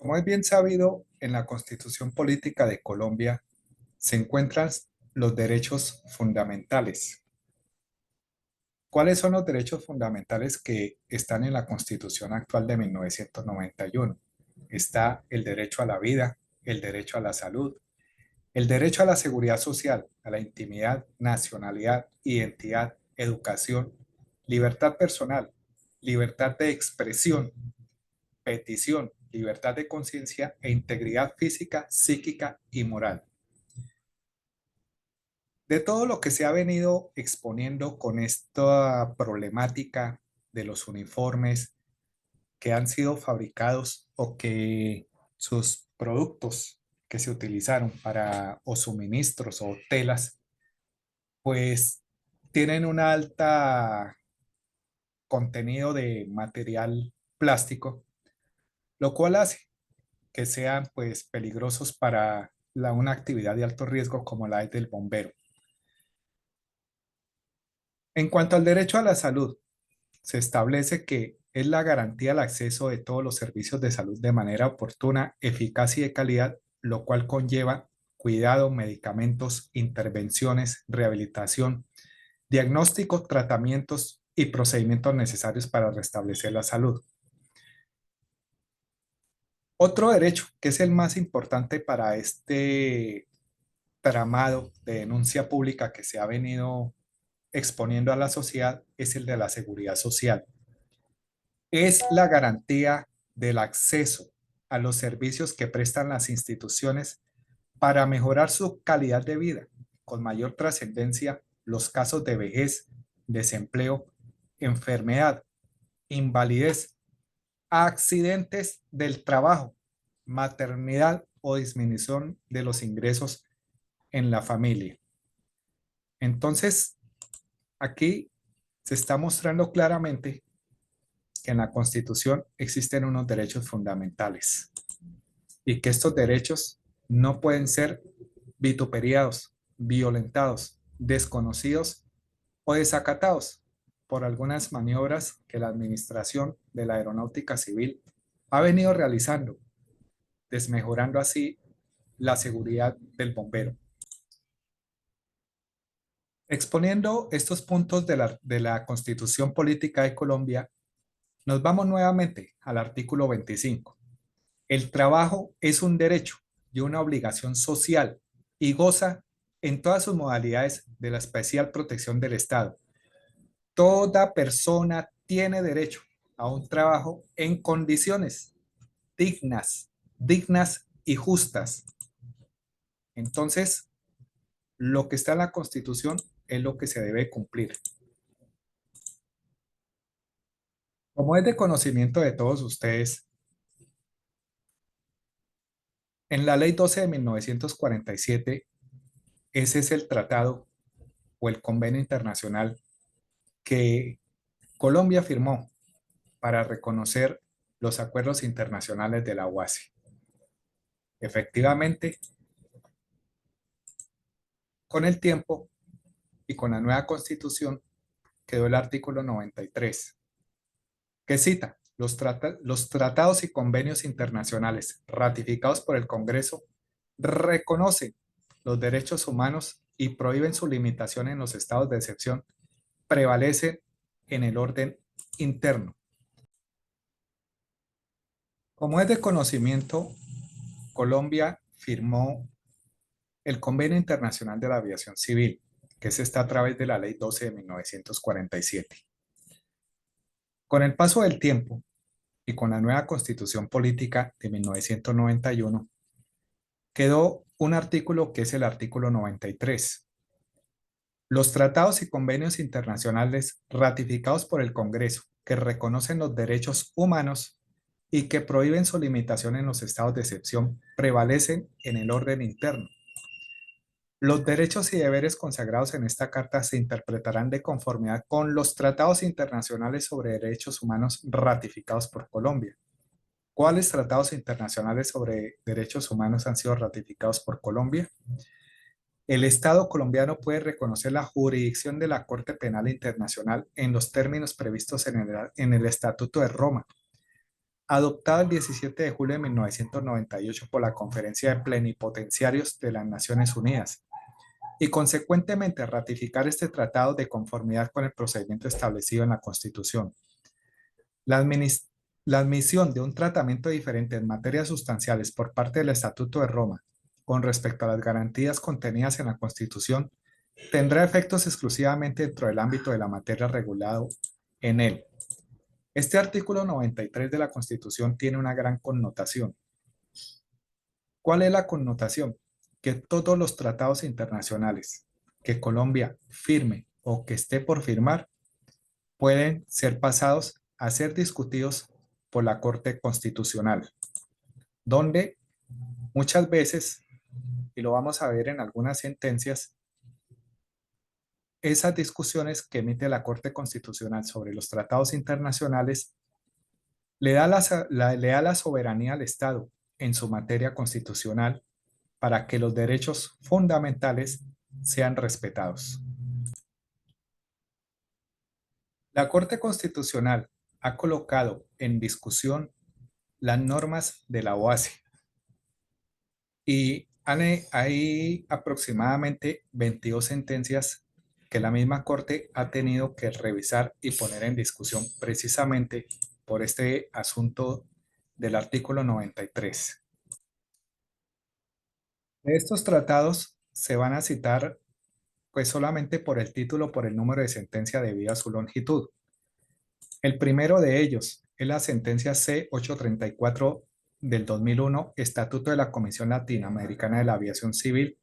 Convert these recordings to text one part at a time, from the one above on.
Como es bien sabido, en la Constitución Política de Colombia se encuentran los derechos fundamentales. ¿Cuáles son los derechos fundamentales que están en la Constitución actual de 1991? Está el derecho a la vida, el derecho a la salud, el derecho a la seguridad social, a la intimidad, nacionalidad, identidad, educación, libertad personal, libertad de expresión, petición, libertad de conciencia e integridad física, psíquica y moral. De todo lo que se ha venido exponiendo con esta problemática de los uniformes que han sido fabricados o que sus productos que se utilizaron para o suministros o telas, pues tienen un alta contenido de material plástico, lo cual hace que sean pues peligrosos para una actividad de alto riesgo como la es del bombero. En cuanto al derecho a la salud, se establece que es la garantía al acceso de todos los servicios de salud de manera oportuna, eficaz y de calidad, lo cual conlleva cuidado, medicamentos, intervenciones, rehabilitación, diagnósticos, tratamientos y procedimientos necesarios para restablecer la salud. Otro derecho, que es el más importante para este tramado de denuncia pública que se ha venido exponiendo a la sociedad, es el de la seguridad social. Es la garantía del acceso a los servicios que prestan las instituciones para mejorar su calidad de vida, con mayor trascendencia los casos de vejez, desempleo, enfermedad, invalidez, accidentes del trabajo, maternidad o disminución de los ingresos en la familia. Entonces, aquí se está mostrando claramente que en la Constitución existen unos derechos fundamentales y que estos derechos no pueden ser vituperiados, violentados, desconocidos o desacatados por algunas maniobras que la Administración de la Aeronáutica Civil ha venido realizando, desmejorando así la seguridad del bombero. Exponiendo estos puntos de la Constitución Política de Colombia, nos vamos nuevamente al artículo 25. El trabajo es un derecho y una obligación social y goza en todas sus modalidades de la especial protección del Estado. Toda persona tiene derecho a un trabajo en condiciones dignas y justas. Entonces, lo que está en la Constitución es lo que se debe cumplir. Como es de conocimiento de todos ustedes, en la Ley 12 de 1947, ese es el tratado o el convenio internacional que Colombia firmó para reconocer los acuerdos internacionales de la OASI. Efectivamente, con el tiempo y con la nueva constitución quedó el artículo 93, que cita los tratados y convenios internacionales ratificados por el Congreso reconocen los derechos humanos y prohíben su limitación en los estados de excepción, prevalecen en el orden interno. Como es de conocimiento, Colombia firmó el Convenio Internacional de la Aviación Civil, que se está a través de la Ley 12 de 1947. Con el paso del tiempo y con la nueva Constitución Política de 1991, quedó un artículo que es el artículo 93. Los tratados y convenios internacionales ratificados por el Congreso que reconocen los derechos humanos y que prohíben su limitación en los estados de excepción prevalecen en el orden interno. Los derechos y deberes consagrados en esta carta se interpretarán de conformidad con los tratados internacionales sobre derechos humanos ratificados por Colombia. ¿Cuáles tratados internacionales sobre derechos humanos han sido ratificados por Colombia? El Estado colombiano puede reconocer la jurisdicción de la Corte Penal Internacional en los términos previstos en el Estatuto de Roma, adoptado el 17 de julio de 1998 por la Conferencia de Plenipotenciarios de las Naciones Unidas, y consecuentemente ratificar este tratado de conformidad con el procedimiento establecido en la Constitución. La, la admisión de un tratamiento diferente en materias sustanciales por parte del Estatuto de Roma con respecto a las garantías contenidas en la Constitución tendrá efectos exclusivamente dentro del ámbito de la materia regulado en él. Este artículo 93 de la Constitución tiene una gran connotación. ¿Cuál es la connotación? Que todos los tratados internacionales que Colombia firme o que esté por firmar pueden ser pasados a ser discutidos por la Corte Constitucional, donde muchas veces, y lo vamos a ver en algunas sentencias, esas discusiones que emite la Corte Constitucional sobre los tratados internacionales le da la soberanía al Estado en su materia constitucional para que los derechos fundamentales sean respetados. La Corte Constitucional ha colocado en discusión las normas de la OASI y hay aproximadamente 22 sentencias que la misma Corte ha tenido que revisar y poner en discusión precisamente por este asunto del artículo 93. De estos tratados se van a citar pues solamente por el título, por el número de sentencia debido a su longitud. El primero de ellos es la sentencia C-834 del 2001, Estatuto de la Comisión Latinoamericana de la Aviación Civil,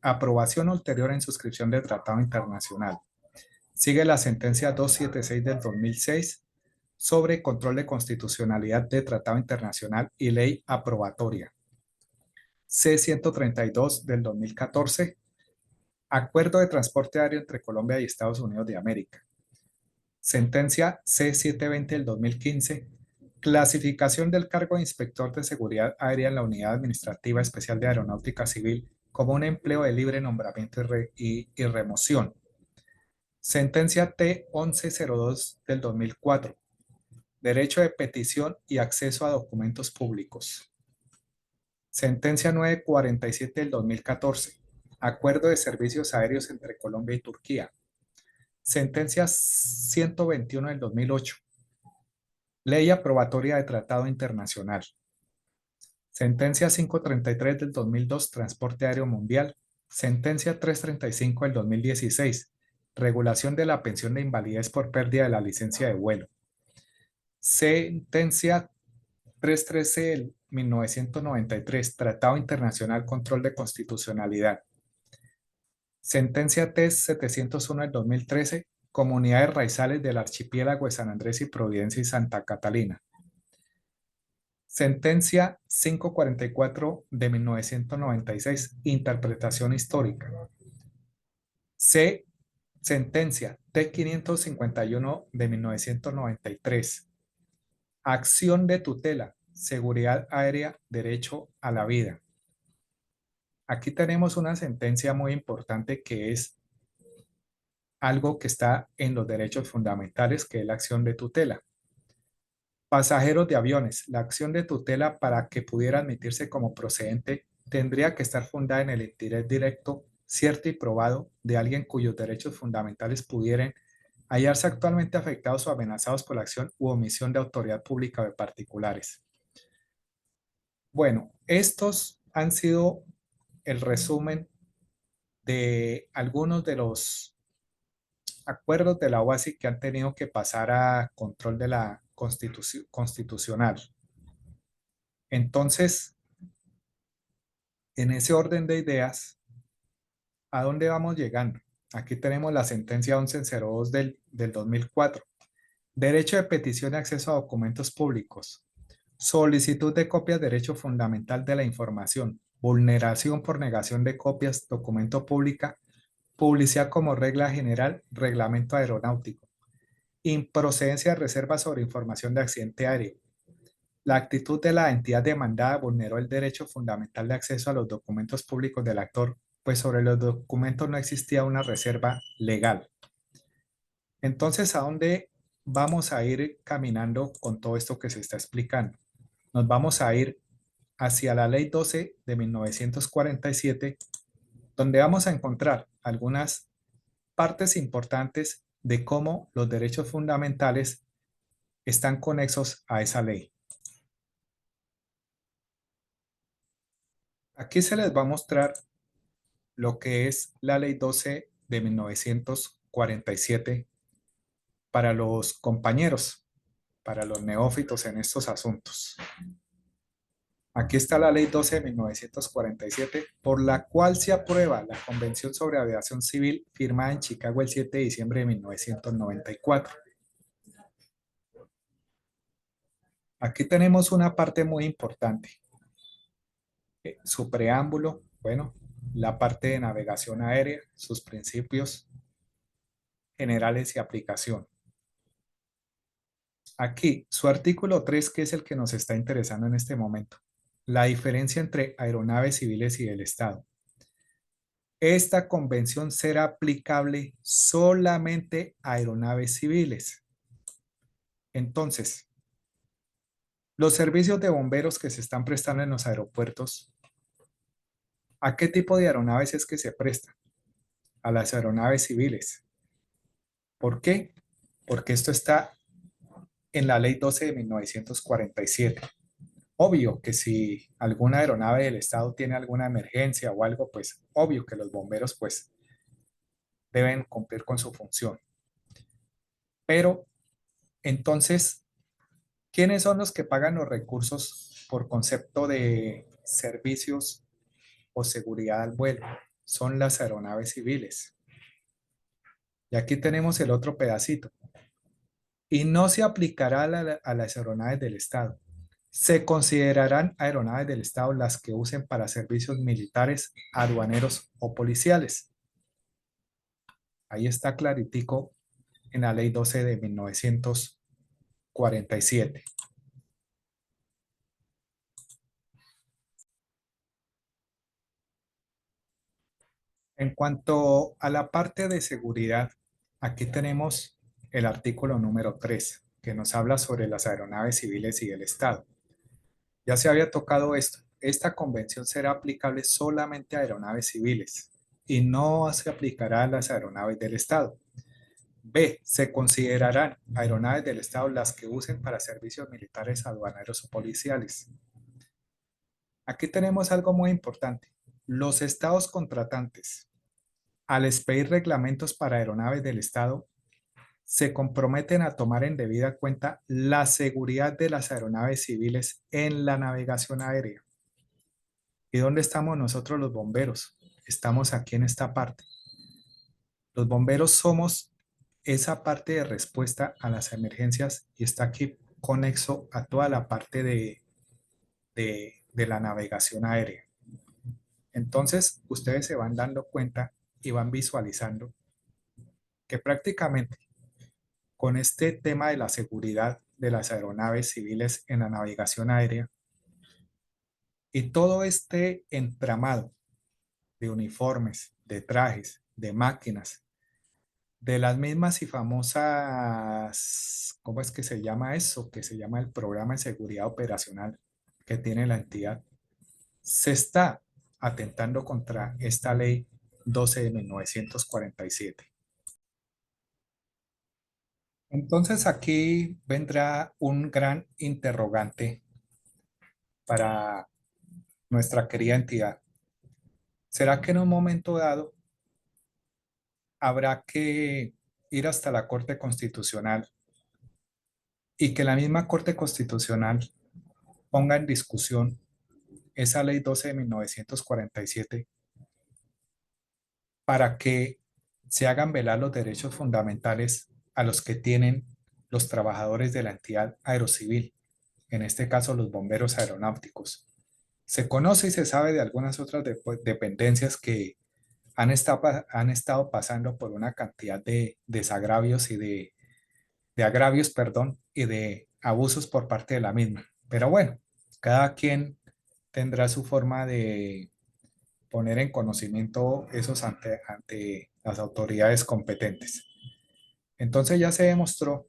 aprobación ulterior en suscripción de tratado internacional. Sigue la sentencia 276 del 2006 sobre control de constitucionalidad de tratado internacional y ley aprobatoria. C-132 del 2014, Acuerdo de transporte aéreo entre Colombia y Estados Unidos de América. Sentencia C-720 del 2015, clasificación del cargo de inspector de seguridad aérea en la Unidad Administrativa Especial de Aeronáutica Civil como un empleo de libre nombramiento y remoción. Sentencia T-1102 del 2004, derecho de petición y acceso a documentos públicos. Sentencia 947 del 2014, acuerdo de servicios aéreos entre Colombia y Turquía. Sentencia 121 del 2008, ley aprobatoria de tratado internacional. Sentencia 533 del 2002, transporte aéreo mundial. Sentencia 335 del 2016, regulación de la pensión de invalidez por pérdida de la licencia de vuelo. Sentencia 313 del 1993, Tratado Internacional Control de Constitucionalidad. Sentencia TES 701 del 2013, Comunidades Raizales del Archipiélago de San Andrés y Providencia y Santa Catalina. Sentencia 544 de 1996, Interpretación Histórica. C. Sentencia T551 de 1993, Acción de tutela, seguridad aérea, derecho a la vida. Aquí tenemos una sentencia muy importante que es algo que está en los derechos fundamentales, que es la acción de tutela. Pasajeros de aviones. La acción de tutela para que pudiera admitirse como procedente tendría que estar fundada en el interés directo, cierto y probado de alguien cuyos derechos fundamentales pudieran hallarse actualmente afectados o amenazados por la acción u omisión de autoridad pública o de particulares. Bueno, estos han sido el resumen de algunos de los acuerdos de la OASI que han tenido que pasar a control de la constitucional. Entonces, en ese orden de ideas, ¿a dónde vamos llegando? Aquí tenemos la sentencia 1102 del 2004. Derecho de petición y acceso a documentos públicos. Solicitud de copias, derecho fundamental de la información. Vulneración por negación de copias, documento pública. Publicidad como regla general, reglamento aeronáutico. Improcedencia de reserva sobre información de accidente aéreo. La actitud de la entidad demandada vulneró el derecho fundamental de acceso a los documentos públicos del actor, pues sobre los documentos no existía una reserva legal. Entonces, ¿a dónde vamos a ir caminando con todo esto que se está explicando. Nos vamos a ir hacia la Ley 12 de 1947, donde vamos a encontrar algunas partes importantes de cómo los derechos fundamentales están conexos a esa ley. Aquí se les va a mostrar lo que es la Ley 12 de 1947 para los compañeros, para los neófitos en estos asuntos. Aquí está la Ley 12 de 1947, por la cual se aprueba la Convención sobre Aviación Civil firmada en Chicago el 7 de diciembre de 1994. Aquí tenemos una parte muy importante. Su preámbulo, bueno, la parte de navegación aérea, sus principios generales y aplicación. Aquí, su artículo 3, que es el que nos está interesando en este momento. La diferencia entre aeronaves civiles y del Estado. Esta convención será aplicable solamente a aeronaves civiles. Entonces, los servicios de bomberos que se están prestando en los aeropuertos, ¿a qué tipo de aeronaves es que se prestan? A las aeronaves civiles. ¿Por qué? Porque esto está en la Ley 12 de 1947. Obvio que si alguna aeronave del Estado tiene alguna emergencia o algo, pues obvio que los bomberos pues deben cumplir con su función. Pero entonces, ¿quiénes son los que pagan los recursos por concepto de servicios o seguridad al vuelo? Son las aeronaves civiles. Y aquí tenemos el otro pedacito. Y no se aplicará a las aeronaves del Estado. Se considerarán aeronaves del Estado las que usen para servicios militares, aduaneros o policiales. Ahí está claritico en la Ley 12 de 1947. En cuanto a la parte de seguridad, aquí tenemos el artículo número 3, que nos habla sobre las aeronaves civiles y el Estado. Ya se había tocado esto. Esta convención será aplicable solamente a aeronaves civiles y no se aplicará a las aeronaves del Estado. B. Se considerarán aeronaves del Estado las que usen para servicios militares, aduaneros o policiales. Aquí tenemos algo muy importante. Los estados contratantes, al expedir reglamentos para aeronaves del Estado, se comprometen a tomar en debida cuenta la seguridad de las aeronaves civiles en la navegación aérea. ¿Y dónde estamos nosotros los bomberos? Estamos aquí en esta parte. Los bomberos somos esa parte de respuesta a las emergencias y está aquí conexo a toda la parte de la navegación aérea. Entonces, ustedes se van dando cuenta y van visualizando que prácticamente con este tema de la seguridad de las aeronaves civiles en la navegación aérea y todo este entramado de uniformes, de trajes, de máquinas, de las mismas y famosas, ¿cómo es que se llama eso? Que se llama el programa de seguridad operacional que tiene la entidad. Se está atentando contra esta ley 12 de 1947. Entonces aquí vendrá un gran interrogante para nuestra querida entidad. ¿Será que en un momento dado habrá que ir hasta la Corte Constitucional y que la misma Corte Constitucional ponga en discusión esa ley 12 de 1947 para que se hagan velar los derechos fundamentales a los que tienen los trabajadores de la entidad aerocivil, en este caso los bomberos aeronáuticos? Se conoce y se sabe de algunas otras dependencias que han estado pasando por una cantidad de desagravios y de agravios, perdón, y de abusos por parte de la misma. Pero bueno, cada quien tendrá su forma de poner en conocimiento esos ante las autoridades competentes. Entonces ya se demostró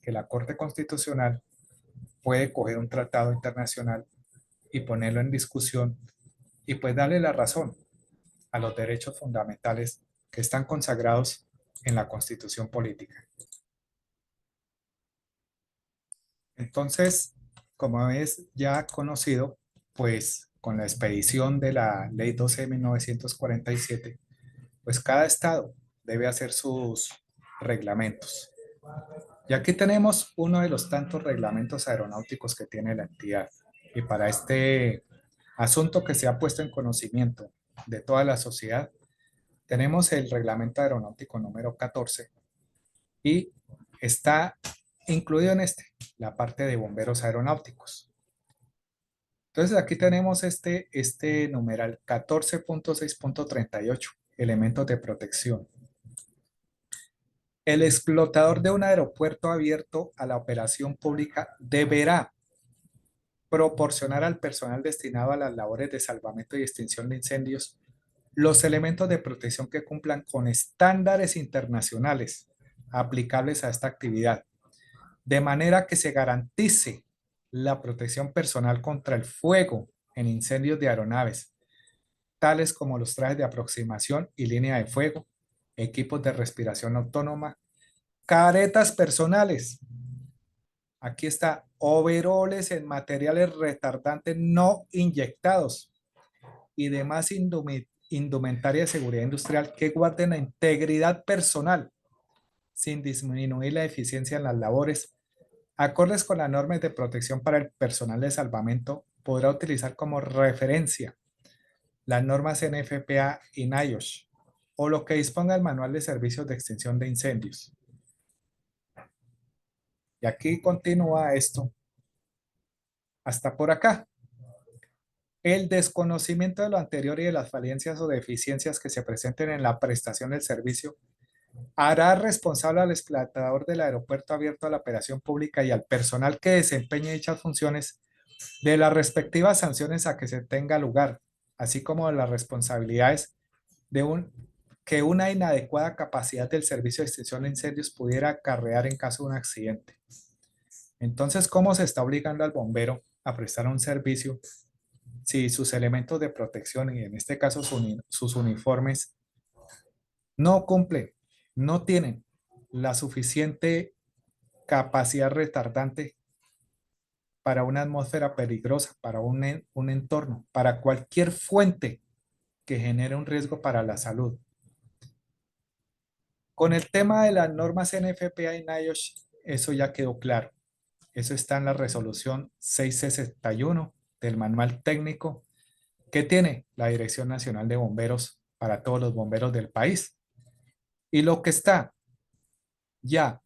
que la Corte Constitucional puede coger un tratado internacional y ponerlo en discusión y pues darle la razón a los derechos fundamentales que están consagrados en la Constitución política. Entonces, como es ya conocido, pues con la expedición de la Ley 12 de 1947, pues cada estado debe hacer sus reglamentos. Y aquí tenemos uno de los tantos reglamentos aeronáuticos que tiene la entidad. Y para este asunto que se ha puesto en conocimiento de toda la sociedad, tenemos el reglamento aeronáutico número 14 y está incluido en este la parte de bomberos aeronáuticos. Entonces aquí tenemos este numeral 14.6.38, elementos de protección. El explotador de un aeropuerto abierto a la operación pública deberá proporcionar al personal destinado a las labores de salvamento y extinción de incendios los elementos de protección que cumplan con estándares internacionales aplicables a esta actividad, de manera que se garantice la protección personal contra el fuego en incendios de aeronaves, tales como los trajes de aproximación y línea de fuego, equipos de respiración autónoma, caretas personales. Aquí está, overoles en materiales retardantes no inyectados y demás indumentaria de seguridad industrial que guarden la integridad personal sin disminuir la eficiencia en las labores. Acordes con las normas de protección para el personal de salvamento, podrá utilizar como referencia las normas NFPA y NIOSH o lo que disponga el Manual de Servicios de Extinción de Incendios. Y aquí continúa esto hasta por acá. El desconocimiento de lo anterior y de las falencias o deficiencias que se presenten en la prestación del servicio hará responsable al explotador del aeropuerto abierto a la operación pública y al personal que desempeñe dichas funciones de las respectivas sanciones a que se tenga lugar, así como de las responsabilidades de que una inadecuada capacidad del servicio de extinción de incendios pudiera acarrear en caso de un accidente. Entonces, ¿cómo se está obligando al bombero a prestar un servicio si sus elementos de protección, y en este caso sus uniformes, no cumplen, no tienen la suficiente capacidad retardante para una atmósfera peligrosa, para un entorno, para cualquier fuente que genere un riesgo para la salud? Con el tema de las normas NFPA y NIOSH, eso ya quedó claro. Eso está en la resolución 661 del manual técnico que tiene la Dirección Nacional de Bomberos para todos los bomberos del país. Y lo que está ya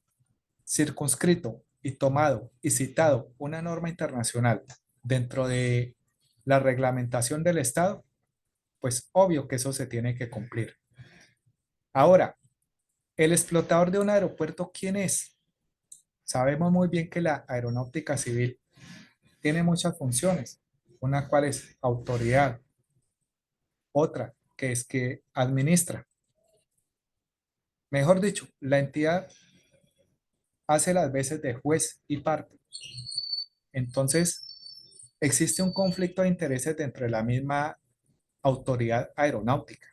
circunscrito y tomado y citado una norma internacional dentro de la reglamentación del Estado, pues obvio que eso se tiene que cumplir. Ahora, el explotador de un aeropuerto, ¿quién es? Sabemos muy bien que la aeronáutica civil tiene muchas funciones, una cual es autoridad, otra que es que administra. Mejor dicho, la entidad hace las veces de juez y parte. Entonces, existe un conflicto de intereses dentro de la misma autoridad aeronáutica.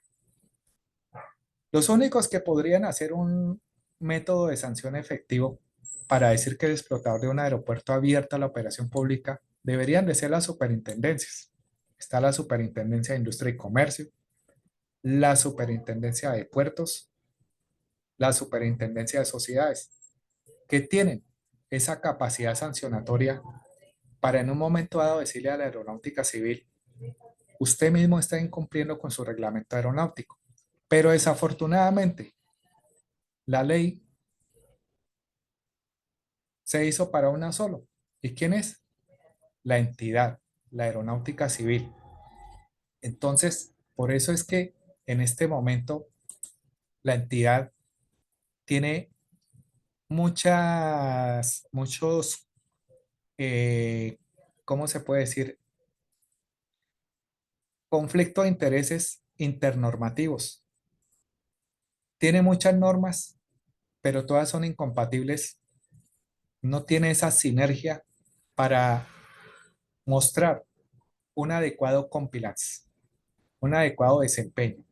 Los únicos que podrían hacer un método de sanción efectivo para decir que el explotador de un aeropuerto abierto a la operación pública deberían de ser las superintendencias. Está la Superintendencia de Industria y Comercio, la Superintendencia de Puertos, la Superintendencia de Sociedades, que tienen esa capacidad sancionatoria para en un momento dado decirle a la aeronáutica civil, usted mismo está incumpliendo con su reglamento aeronáutico. Pero desafortunadamente, la ley se hizo para una solo. ¿Y quién es? La entidad, la aeronáutica civil. Entonces, por eso es que en este momento la entidad tiene muchos, ¿cómo se puede decir? Conflicto de intereses internormativos. Tiene muchas normas, pero todas son incompatibles no tiene esa sinergia para mostrar un adecuado compliance, un adecuado desempeño.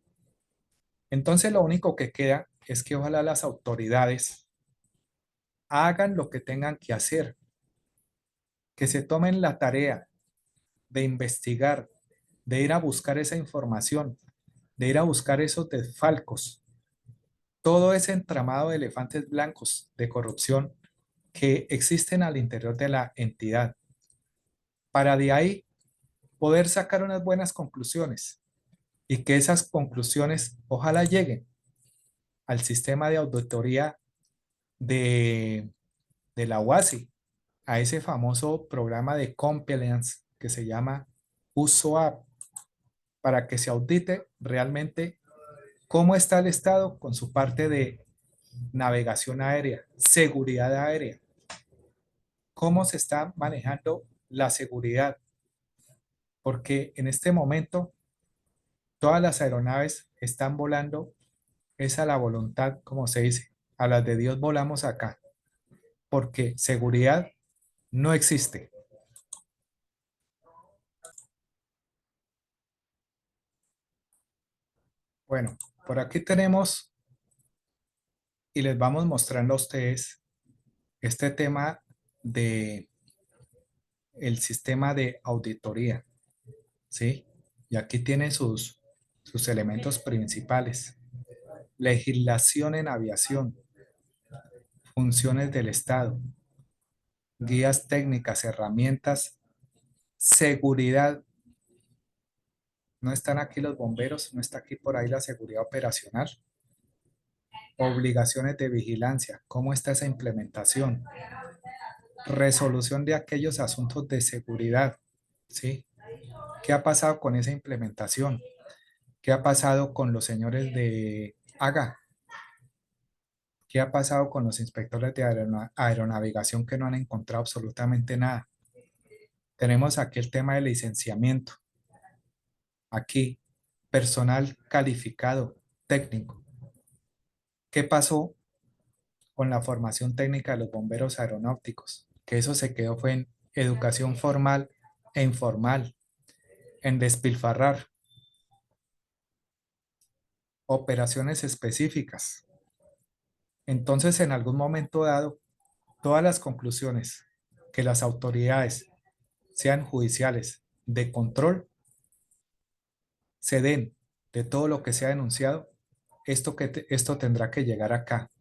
Entonces lo único que queda es que ojalá las autoridades hagan lo que tengan que hacer, que se tomen la tarea de investigar, de ir a buscar esa información, de ir a buscar esos desfalcos, todo ese entramado de elefantes blancos de corrupción que existen al interior de la entidad, para de ahí poder sacar unas buenas conclusiones y que esas conclusiones ojalá lleguen al sistema de auditoría de, de la UASI, a ese famoso programa de compliance que se llama USOAP, para que se audite realmente cómo está el Estado con su parte de navegación aérea, seguridad aérea, cómo se está manejando la seguridad, porque en este momento todas las aeronaves están volando, es a la voluntad, como se dice, a las de Dios volamos acá, porque seguridad no existe. Bueno, por aquí tenemos y les vamos mostrando a ustedes este tema de el sistema de auditoría, ¿sí? Y aquí tiene sus elementos principales. Legislación en aviación, funciones del Estado, guías técnicas, herramientas, seguridad. No están aquí los bomberos, no está aquí por ahí la seguridad operacional. Obligaciones de vigilancia, ¿cómo está esa implementación? Resolución de aquellos asuntos de seguridad, ¿sí? ¿Qué ha pasado con esa implementación? ¿Qué ha pasado con los señores de AGA? ¿Qué ha pasado con los inspectores de aeronavegación que no han encontrado absolutamente nada? Tenemos aquí el tema de licenciamiento. Aquí, personal calificado, técnico. ¿Qué pasó con la formación técnica de los bomberos aeronáuticos? Que eso se quedó fue en educación formal e informal, en despilfarrar, operaciones específicas. Entonces, en algún momento dado, todas las conclusiones que las autoridades, sean judiciales, de control, se den de todo lo que se ha denunciado, esto tendrá que llegar acá,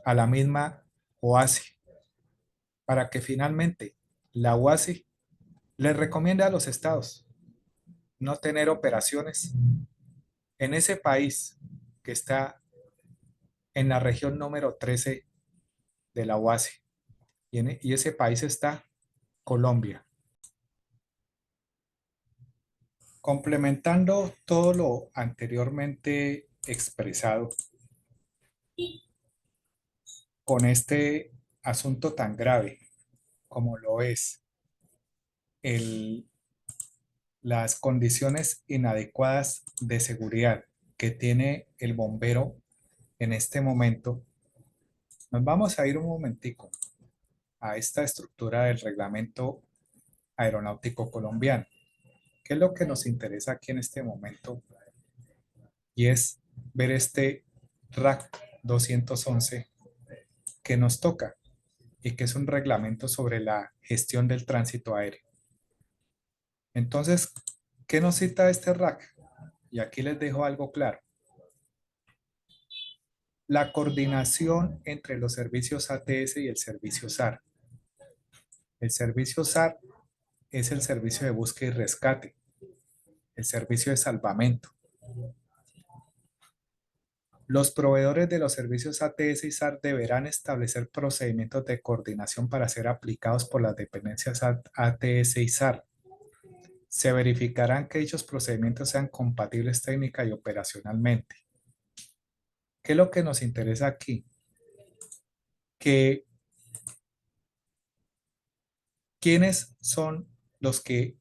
a la misma OASI, para que finalmente la OASI le recomiende a los estados no tener operaciones en ese país que está en la región número 13 de la OASI. Y ese país está Colombia. Complementando todo lo anteriormente expresado con este asunto tan grave como lo es el, las condiciones inadecuadas de seguridad que tiene el bombero en este momento, nos vamos a ir un momentico a esta estructura del reglamento aeronáutico colombiano. ¿Qué es lo que nos interesa aquí en este momento? Y es ver este RAC 211 que nos toca y que es un reglamento sobre la gestión del tránsito aéreo. Entonces, ¿qué nos cita este RAC? Y aquí les dejo algo claro. La coordinación entre los servicios ATS y el servicio SAR. El servicio SAR es el servicio de búsqueda y rescate, el servicio de salvamento. Los proveedores de los servicios ATS y SAR deberán establecer procedimientos de coordinación para ser aplicados por las dependencias ATS y SAR. Se verificarán que dichos procedimientos sean compatibles técnica y operacionalmente. ¿Qué es lo que nos interesa aquí? Que quiénes son los que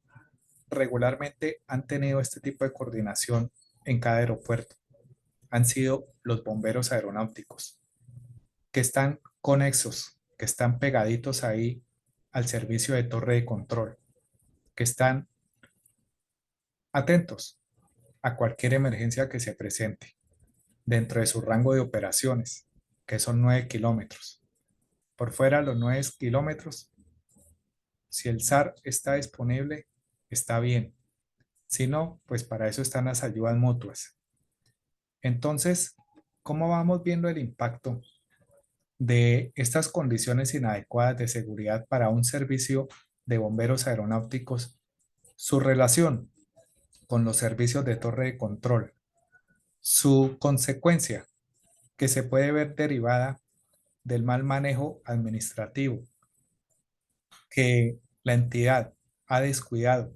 regularmente han tenido este tipo de coordinación en cada aeropuerto. Han sido los bomberos aeronáuticos, que están conexos. que están pegaditos ahí al servicio de torre de control, que están atentos a cualquier emergencia que se presente dentro de su rango de operaciones, que son 9 kilómetros. Por fuera de los 9 kilómetros, si el SAR está disponible, está bien. Si no, pues para eso están las ayudas mutuas. Entonces, ¿cómo vamos viendo el impacto de estas condiciones inadecuadas de seguridad para un servicio de bomberos aeronáuticos? Su relación con los servicios de torre de control, su consecuencia que se puede ver derivada del mal manejo administrativo que la entidad ha descuidado,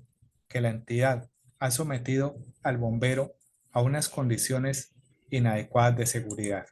que la entidad ha sometido al bombero a unas condiciones inadecuadas de seguridad.